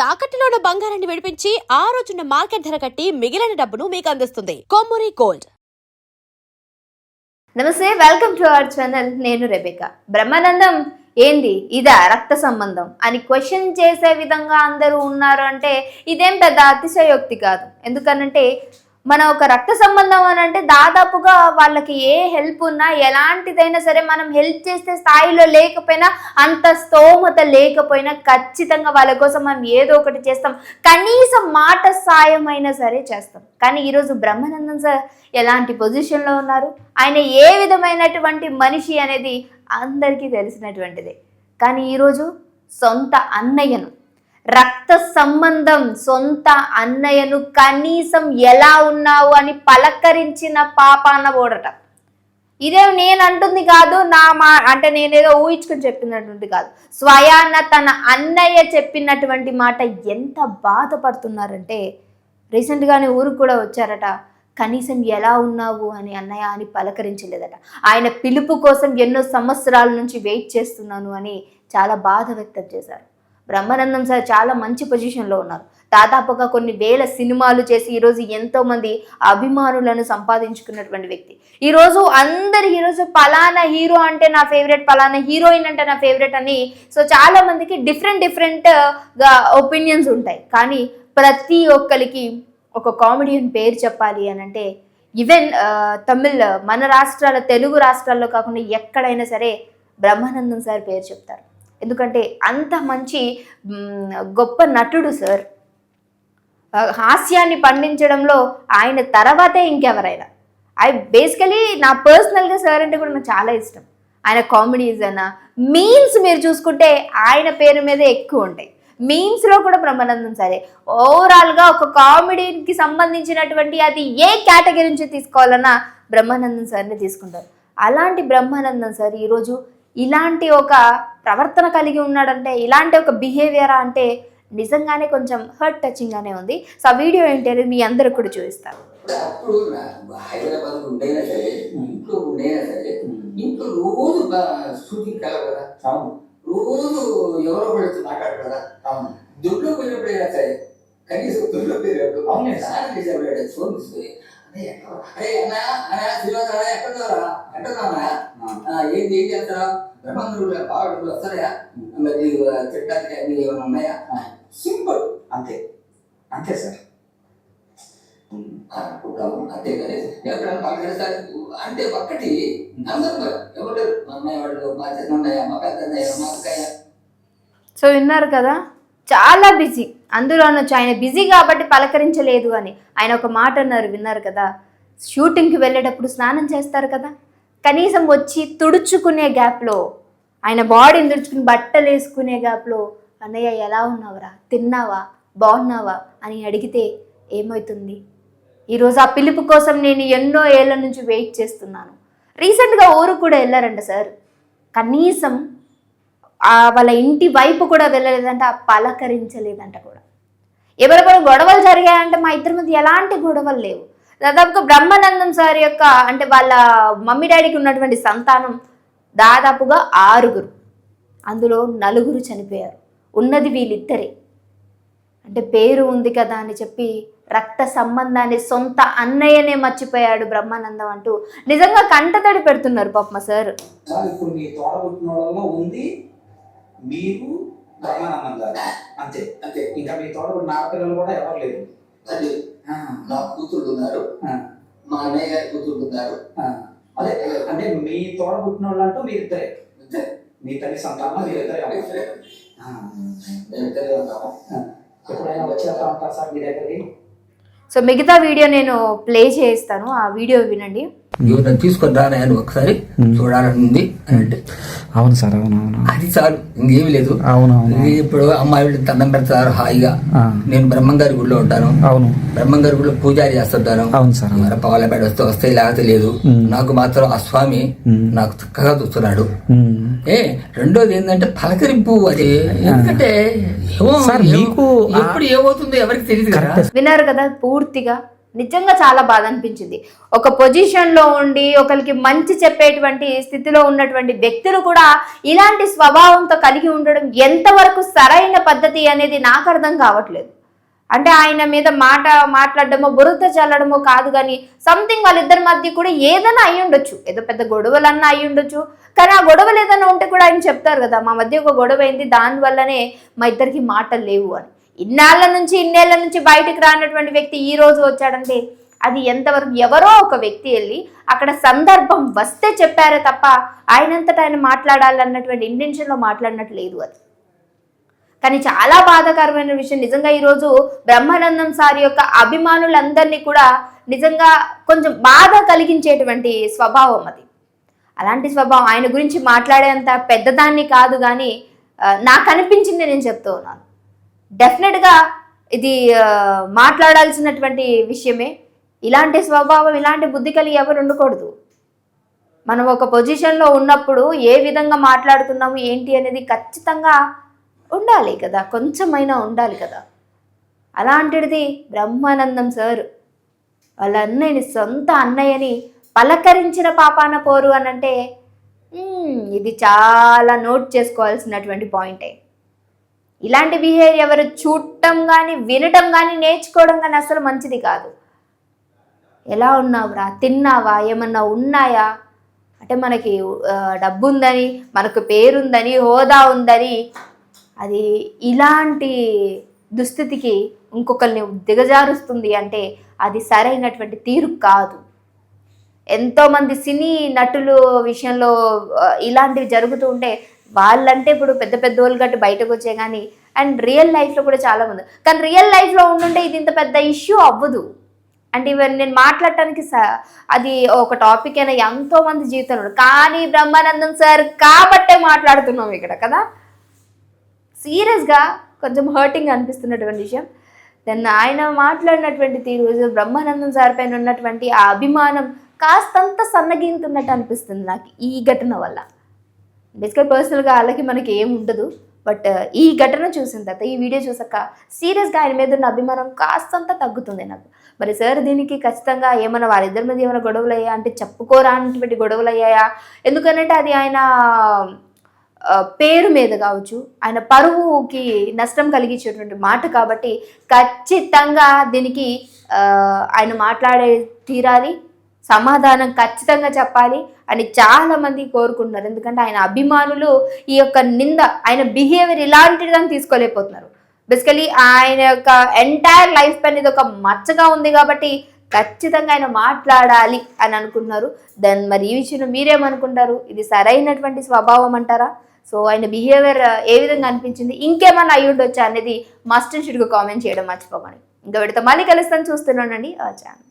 తాకట్టులో ఉన్న బంగారాన్ని విడిపించి ఆ రోజున్న మార్కెట్ ధర కట్టి మిగిలిన డబ్బును మీకు అందిస్తుంది కొమ్మూరి గోల్డ్. నమస్తే, వెల్కమ్ టు అవర్ ఛానల్. నేను రెబేకా. బ్రహ్మానందం ఏంది ఇదా రక్త సంబంధం అని క్వశ్చన్ చేసే విధంగా అందరూ ఉన్నారు అంటే ఇదేం పెద్ద అతిశయోక్తి కాదు. ఎందుకనంటే మన ఒక రక్త సంబంధం అని అంటే దాదాపుగా వాళ్ళకి ఏ హెల్ప్ ఉన్నా ఎలాంటిదైనా సరే మనం హెల్ప్ చేసే స్థాయిలో లేకపోయినా, అంత స్తోమత లేకపోయినా ఖచ్చితంగా వాళ్ళ కోసం మనం ఏదో ఒకటి చేస్తాం. కనీసం మాట సాయం అయినా సరే చేస్తాం. కానీ ఈరోజు బ్రహ్మానందం సార్ ఎలాంటి పొజిషన్లో ఉన్నారు, ఆయన ఏ విధమైనటువంటి మనిషి అనేది అందరికీ తెలిసినటువంటిదే. కానీ ఈరోజు సొంత అన్నయ్యను, రక్త సంబంధం సొంత అన్నయ్యను కనీసం ఎలా ఉన్నావు అని పలకరించిన పాపాన ఓడట. ఇదే నేను అంటుంది కాదు, అంటే నేనేదో ఊహించుకొని చెప్పినటువంటి కాదు, స్వయాన తన అన్నయ్య చెప్పినటువంటి మాట. ఎంత బాధపడుతున్నారంటే రీసెంట్గానే ఊరికి కూడా వచ్చారట. కనీసం ఎలా ఉన్నావు అని అన్నయ్య అని పలకరించలేదట. ఆయన పిలుపు కోసం ఎన్నో సంవత్సరాల నుంచి వెయిట్ చేస్తున్నాను అని చాలా బాధ వ్యక్తం చేశారు. బ్రహ్మానందం సార్ చాలా మంచి పొజిషన్లో ఉన్నారు. దాదాపుగా కొన్ని వేల సినిమాలు చేసి ఈరోజు ఎంతోమంది అభిమానులను సంపాదించుకున్నటువంటి వ్యక్తి. ఈరోజు అందరు ఈరోజు పలానా హీరో అంటే నా ఫేవరెట్, పలానా హీరోయిన్ అంటే నా ఫేవరెట్ అని చాలా మందికి డిఫరెంట్గా ఒపీనియన్స్ ఉంటాయి. కానీ ప్రతి ఒక్కరికి ఒక కామెడియన్ పేరు చెప్పాలి అని అంటే ఈవెన్ తమిళ్ మన రాష్ట్రాల తెలుగు రాష్ట్రాల్లో కాకుండా ఎక్కడైనా సరే బ్రహ్మానందం సార్ పేరు చెప్తారు. ఎందుకంటే అంత మంచి గొప్ప నటుడు సార్. హాస్యాన్ని పండించడంలో ఆయన తర్వాతే ఇంకెవరైనా. బేసికలీ నా పర్సనల్గా సార్ అంటే కూడా నాకు చాలా ఇష్టం. ఆయన కామెడీస్ అయినా మీమ్స్ మీరు చూసుకుంటే ఆయన పేరు మీదే ఎక్కువ ఉంటాయి. మీమ్స్లో కూడా బ్రహ్మానందం సరే. ఓవరాల్గా ఒక కామెడీకి సంబంధించినటువంటి అది ఏ కేటగిరీ నుంచి తీసుకోవాలన్నా బ్రహ్మానందం సార్ని తీసుకుంటారు. అలాంటి బ్రహ్మానందం సార్ ఈరోజు ఇలాంటి ఒక ప్రవర్తన కలిగి ఉన్నాడంటే, ఇలాంటి ఒక బిహేవియర్ అంటే నిజంగానే కొంచెం హర్ట్ టచింగ్గానే ఉంది. సో ఆ వీడియో ఏంటి అనేది మీ అందరికి కూడా చూపిస్తాను. హైదరాబాద్ ఉండైనా సరే, ఇంట్లో ఉండైనా సరే, ఇంట్లో రోజు షూటింగ్ కలవు కదా, రోజు ఎవరో పడుతూ మాట్లాడు కదా. దుడ్లో పోయినప్పుడైనా సరే కనీసం దుడ్లో పోయినప్పుడు అవునే సార్ నిజాడు ఫోన్ తీసుకుని అరే అన్నా అన్నా శ్రీనివాస ఎక్కడున్నారా ఎక్కడున్నా ఏంటి ఏం చేస్తారా బ్రహ్మాండు బాగా వస్తారా మరి తిట్టడానికి అన్ని ఏమైనా ఉన్నాయా? సింపుల్, అంతే అంతే సార్. అంతే కదా, ఎప్పుడైనా పలకరిస్తారు అంటే ఒక్కటి అందరూ ఎవరు మా అన్నయ్య వాళ్ళు, మా చిన్నయ్య, మా పెద్దయ్య, మా అక్కయ్య. సో విన్నారు కదా, చాలా బిజీ. అందులోనూ ఆయన బిజీ కాబట్టి పలకరించలేదు అని ఆయన ఒక మాట అన్నారు, విన్నారు కదా. షూటింగ్కి వెళ్ళేటప్పుడు స్నానం చేస్తారు కదా, కనీసం వచ్చి తుడుచుకునే గ్యాప్లో, ఆయన బాడీని తుడుచుకుని బట్టలు వేసుకునే గ్యాప్లో అన్నయ్య ఎలా ఉన్నావురా, తిన్నావా, బాగున్నావా అని అడిగితే ఏమవుతుంది? ఈరోజు ఆ పిలుపు కోసం నేను ఎన్నో ఏళ్ళ నుంచి వెయిట్ చేస్తున్నాను. రీసెంట్గా ఊరు కూడా వెళ్ళారంట సార్. కనీసం వాళ్ళ ఇంటి వైపు కూడా వెళ్ళలేదంట, పలకరించలేదంట కూడా. ఎవరికైనా గొడవలు జరిగాయంటే మా ఇద్దరి మధ్య ఎలాంటి గొడవలు లేవు. దాదాపుగా బ్రహ్మానందం సార్ యొక్క అంటే వాళ్ళ మమ్మీ డాడీకి ఉన్నటువంటి సంతానం దాదాపుగా 6. అందులో 4 చనిపోయారు. ఉన్నది వీళ్ళిద్దరే. అంటే పేరు ఉంది కదా అని చెప్పి రక్త సంబంధాన్ని సొంత అన్నయ్యనే మర్చిపోయాడు బ్రహ్మానందం అంటూ నిజంగా కంటతడి పెడుతున్నారు పాప సార్. ఇప్పుడు మీ తోడబుట్టినోళ్ళలో ఉంది మీరు బ్రహ్మానందం గారు, అంతే అంతే. ఇంకా మీ తోడబుట్టిన ఆడపిల్లలు కూడా ఎవరు లేదు. అదే నా కూతుళ్ళు ఉన్నారు, మా అన్నయ్య గారి కూతుళ్ళు ఉన్నారు. అదే అంటే మీ తోడబుట్టిన వాళ్ళు అంటూ మీరిద్దరే, మీ తల్లి సంతానం మీరిద్దరే ఉంటాము. ఎప్పుడైనా వచ్చేస్తా ఉంటారు సార్ మీ దగ్గరికి. సో మిగతా వీడియో నేను ప్లే చేస్తాను, ఆ వీడియో వినండి. తీసుకొని రాను ఒకసారి చూడాలని ఉంది అంటే అవును సార్, అవునవును, అది చాలు, ఇంకేమి లేదు. అవునవును. ఇప్పుడు అమ్మాయి దండం పెడతారు హాయిగా. నేను బ్రహ్మంగారి గుడిలో ఉంటాను. అవును, బ్రహ్మంగారి గుడిలో పూజారి చేస్తుంటాను. అవును సార్. పాలపేట వస్తే లేకపోతే లేదు. నాకు మాత్రం ఆ స్వామి నాకు చక్కగా చూస్తున్నాడు. రెండోది ఏంటంటే పలకరింపు. అది ఎందుకంటే మీకు ఎప్పుడు ఏమవుతుందో ఎవరికి తెలియదు కదా. విన్నారు కదా పూర్తిగా. నిజంగా చాలా బాధ అనిపించింది. ఒక పొజిషన్లో ఉండి ఒకరికి మంచి చెప్పేటువంటి స్థితిలో ఉన్నటువంటి వ్యక్తులు కూడా ఇలాంటి స్వభావంతో కలిగి ఉండడం ఎంతవరకు సరైన పద్ధతి అనేది నాకు అర్థం కావట్లేదు. అంటే ఆయన మీద మాట్లాడడమో బురద చల్లడమో కాదు, కానీ సంథింగ్ వాళ్ళిద్దరి మధ్య కూడా ఏదైనా అయి ఉండొచ్చు, ఏదో పెద్ద గొడవలన్నా అయి ఉండొచ్చు. కానీ ఆ గొడవలు ఏదైనా ఉంటే కూడా ఆయన చెప్తారు కదా, మా మధ్య ఒక గొడవ అయింది, దానివల్లనే మా ఇద్దరికి మాటలు లేవు అని. ఇన్నేళ్ల నుంచి బయటకు రానటువంటి వ్యక్తి ఈ రోజు వచ్చాడంటే అది ఎంతవరకు ఎవరో ఒక వ్యక్తి వెళ్ళి అక్కడ సందర్భం వస్తే చెప్పారే తప్ప ఆయనంతటా ఆయన మాట్లాడాలన్నటువంటి ఇంటెన్షన్లో మాట్లాడినట్టు లేదు అది. కానీ చాలా బాధాకరమైన విషయం నిజంగా ఈరోజు బ్రహ్మానందం సార్ యొక్క అభిమానులందరినీ కూడా నిజంగా కొంచెం బాధ కలిగించేటువంటి స్వభావం అది. అలాంటి స్వభావం ఆయన గురించి మాట్లాడేంత పెద్దదాన్ని కాదు, కానీ నాకు అనిపించింది నేను చెప్తూ ఉన్నాను. డెఫినెట్గా ఇది మాట్లాడాల్సినటువంటి విషయమే. ఇలాంటి స్వభావం ఇలాంటి బుద్ధి కలిగి ఎవరు ఉండకూడదు. మనం ఒక పొజిషన్లో ఉన్నప్పుడు ఏ విధంగా మాట్లాడుతున్నాము ఏంటి అనేది ఖచ్చితంగా ఉండాలి కదా, కొంచెమైనా ఉండాలి కదా. అలాంటిది బ్రహ్మానందం సార్ వాళ్ళ అన్నయ్యని సొంత అన్నయ్యని పలకరించిన పాపాన పోరు అని అంటే ఇది చాలా నోట్ చేసుకోవాల్సినటువంటి పాయింటే. ఇలాంటి బిహేవియర్ ఎవరు చూడటం కానీ వినటం కానీ నేర్చుకోవడం కానీ అసలు మంచిది కాదు. ఎలా ఉన్నావురా, తిన్నావా, ఏమన్నా ఉన్నాయా అంటే మనకి డబ్బు ఉందని, మనకు పేరుందని, హోదా ఉందని అది ఇలాంటి దుస్థితికి ఇంకొకరిని దిగజారుస్తుంది అంటే అది సరైనటువంటి తీరు కాదు. ఎంతోమంది సినీ నటులు విషయంలో ఇలాంటివి జరుగుతూ ఉంటే వాళ్ళంటే ఇప్పుడు పెద్ద పెద్ద వాళ్ళు గట్టి బయటకు వచ్చే కానీ అండ్ రియల్ లైఫ్లో కూడా చాలామంది, కానీ రియల్ లైఫ్లో ఉండుంటే ఇది ఇంత పెద్ద ఇష్యూ అవ్వదు. అంటే ఇవన్నీ నేను మాట్లాడటానికి అది ఒక టాపిక్ అయినా ఎంతోమంది జీవితంలో, కానీ బ్రహ్మానందం సార్ కాబట్టే మాట్లాడుతున్నాం ఇక్కడ కదా. సీరియస్గా కొంచెం హర్టింగ్ అనిపిస్తున్నటువంటి విషయం. దెన్ ఆయన మాట్లాడినటువంటి తీరు, బ్రహ్మానందం సార్ పైన ఉన్నటువంటి ఆ అభిమానం కాస్తంత సన్నగిలుతున్నట్టు అనిపిస్తుంది నాకు ఈ ఘటన వల్ల. బేసిక్గా పర్సనల్గా వాళ్ళకి మనకి ఏం ఉండదు, బట్ ఈ ఘటన చూసిన తర్వాత ఈ వీడియో చూసాక సీరియస్గా ఆయన మీద ఉన్న అభిమానం కాస్తంత తగ్గుతుంది నాకు. మరి సార్ దీనికి ఖచ్చితంగా ఏమైనా వాళ్ళిద్దరి మీద ఏమైనా గొడవలు అయ్యా అంటే చెప్పుకోరానటువంటి గొడవలు అయ్యాయా? ఎందుకనంటే అది ఆయన పేరు మీద కావచ్చు, ఆయన పరువుకి నష్టం కలిగించేటువంటి మాట కాబట్టి ఖచ్చితంగా దీనికి ఆయన మాట్లాడే తీరాలి, సమాధానం ఖచ్చితంగా చెప్పాలి అని చాలామంది కోరుకుంటున్నారు. ఎందుకంటే ఆయన అభిమానులు ఈ యొక్క నింద, ఆయన బిహేవియర్ ఇలాంటిదని తీసుకోలేకపోతున్నారు. బేసికలీ ఆయన యొక్క ఎంటైర్ లైఫ్ పైన ఇది ఒక మచ్చగా ఉంది కాబట్టి ఖచ్చితంగా ఆయన మాట్లాడాలి అని అనుకుంటున్నారు. దెన్ మరి ఈ విషయంలో మీరేమనుకుంటారు? ఇది సరైనటువంటి స్వభావం అంటారా? సో ఆయన బిహేవియర్ ఏ విధంగా అనిపించింది, ఇంకేమన్నా అయ్యి ఉండొచ్చా అనేది మస్ట్ అండ్ షుడ్గా కామెంట్ చేయడం మర్చిపోకండి. ఇంకా వీడితో మళ్ళీ కలుస్తాను, చూస్తున్నానండి ఆ ఛానల్.